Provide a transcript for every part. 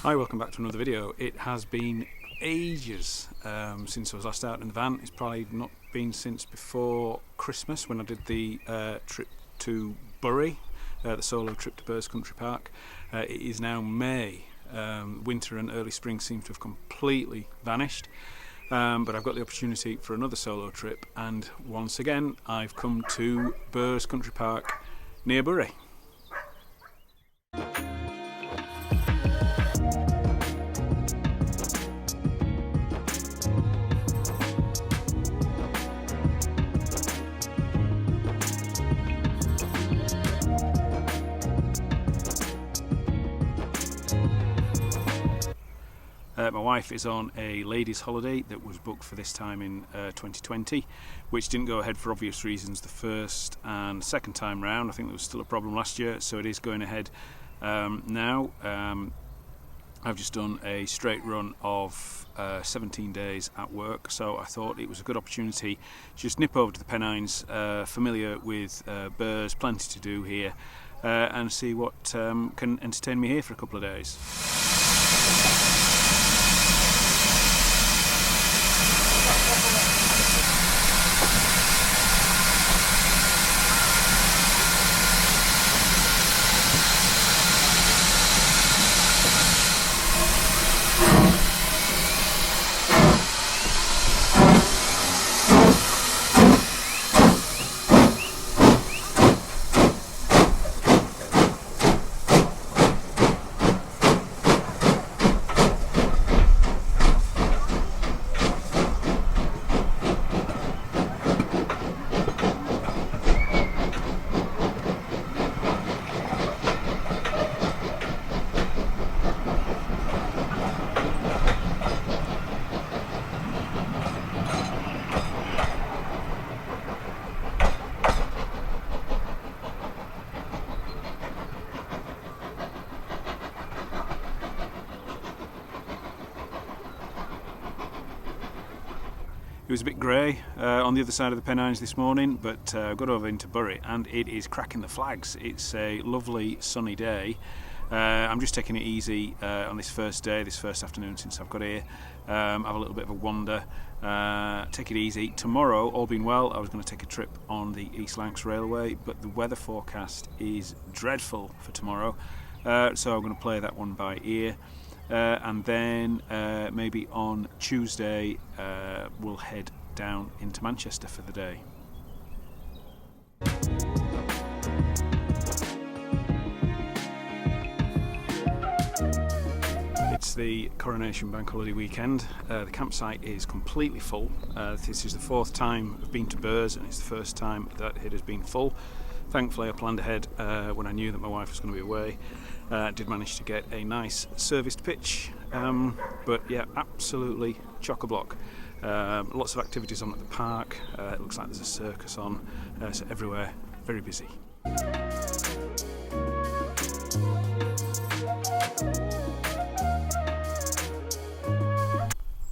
Hi, welcome back to another video. It has been ages since I was last out in the van. It's probably not been since before Christmas when I did the trip to Bury, the solo trip to Burrs Country Park. It is now May. Winter and early spring seem to have completely vanished, but I've got the opportunity for another solo trip, and once again I've come to Burrs Country Park near Bury. My wife is on a ladies' holiday that was booked for this time in 2020, which didn't go ahead for obvious reasons the first and second time round. I think there was still a problem last year, so it is going ahead now. I've just done a straight run of 17 days at work, so I thought it was a good opportunity to just nip over to the Pennines, familiar with Burrs, plenty to do here, and see what can entertain me here for a couple of days. It was a bit grey on the other side of the Pennines this morning, but I got over into Bury and it is cracking the flags. It's a lovely sunny day. I'm just taking it easy on this first day, this first afternoon since I've got here. Have a little bit of a wander, take it easy. Tomorrow, all being well, I was going to take a trip on the East Lancs Railway, but the weather forecast is dreadful for tomorrow, so I'm going to play that one by ear. And then maybe on Tuesday we'll head down into Manchester for the day. It's the Coronation Bank Holiday weekend. The campsite is completely full. This is the fourth time I've been to Burrs and it's the first time that it has been full. Thankfully I planned ahead when I knew that my wife was going to be away. Did manage to get a nice serviced pitch, but yeah, absolutely chock-a-block. Lots of activities on at the park. It looks like there's a circus on, so everywhere very busy.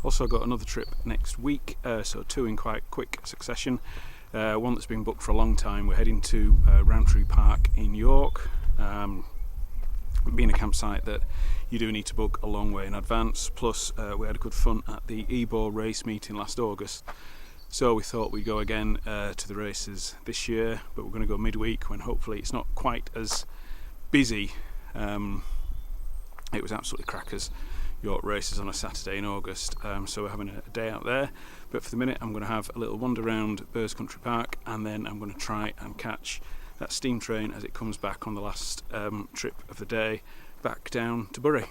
Also got another trip next week, so two in quite quick succession. One that's been booked for a long time. We're heading to Roundtree Park in York. Being a campsite that you do need to book a long way in advance, plus we had a good fun at the Ebor race meeting last August, so we thought we'd go again to the races this year, but we're going to go midweek when hopefully it's not quite as busy. It was absolutely crackers, York races on a Saturday in August, so we're having a day out there, but for the minute I'm going to have a little wander around Burrs Country Park, and then I'm going to try and catch that steam train as it comes back on the last trip of the day back down to Bury.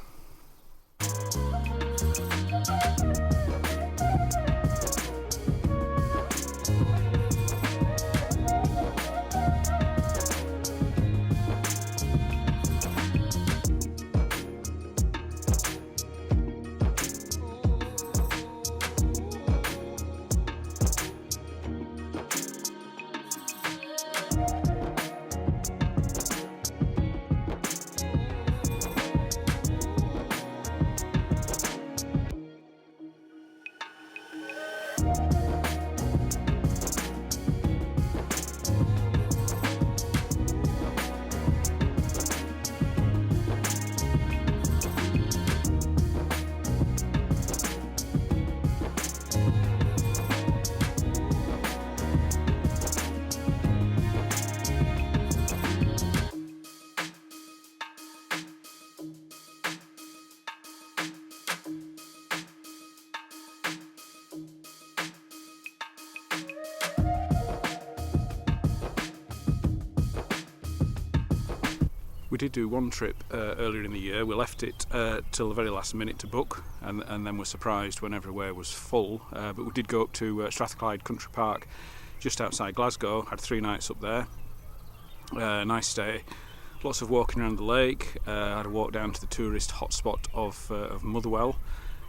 We did do one trip earlier in the year. We left it till the very last minute to book, and then were surprised when everywhere was full. But we did go up to Strathclyde Country Park, just outside Glasgow. Had 3 nights up there. Nice stay. Lots of walking around the lake. Had a walk down to the tourist hotspot of Motherwell.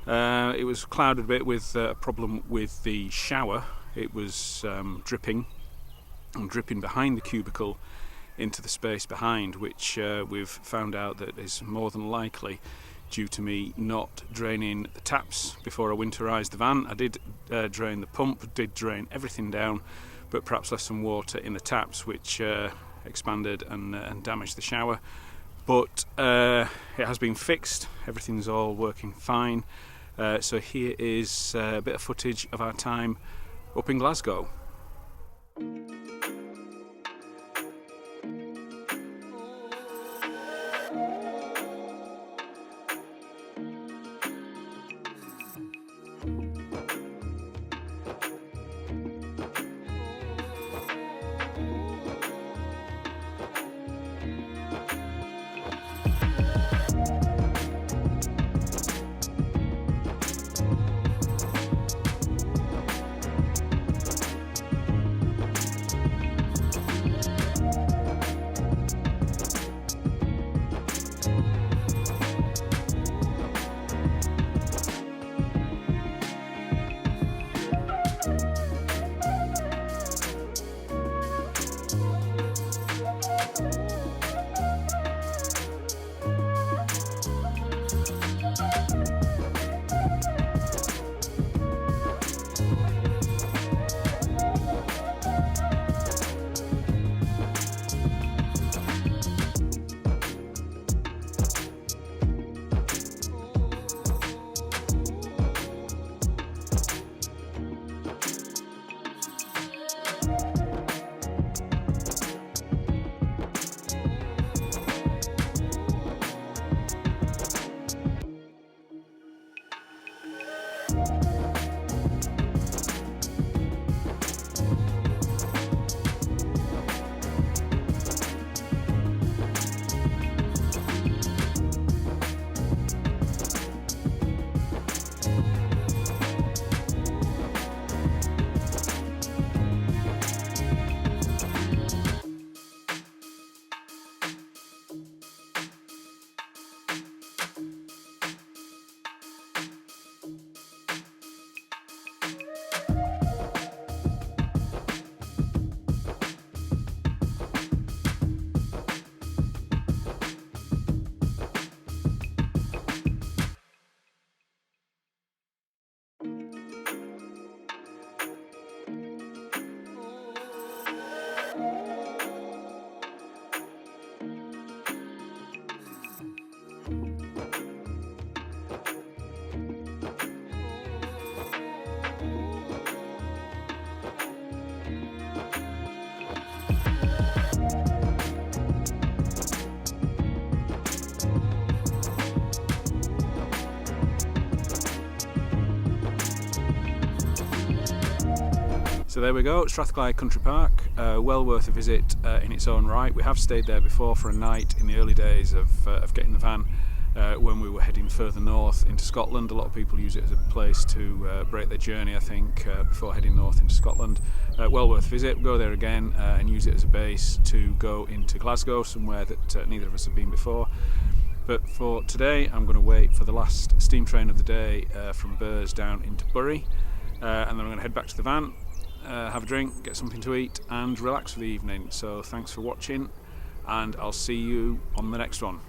It was clouded a bit with a problem with the shower. It was dripping behind the cubicle into the space behind, which we've found out that is more than likely due to me not draining the taps before I winterised the van. I did drain the pump, did drain everything down, but perhaps left some water in the taps, which expanded and damaged the shower. But it has been fixed, everything's all working fine. So here is a bit of footage of our time up in Glasgow. So there we go, Strathclyde Country Park, well worth a visit in its own right. We have stayed there before for a night in the early days of getting the van when we were heading further north into Scotland. A lot of people use it as a place to break their journey, I think, before heading north into Scotland. Well worth a visit. Go there again and use it as a base to go into Glasgow, somewhere that neither of us have been before. But for today, I'm going to wait for the last steam train of the day from Burrs down into Bury, and then I'm going to head back to the van, have a drink, get something to eat and relax for the evening. So thanks for watching, and I'll see you on the next one.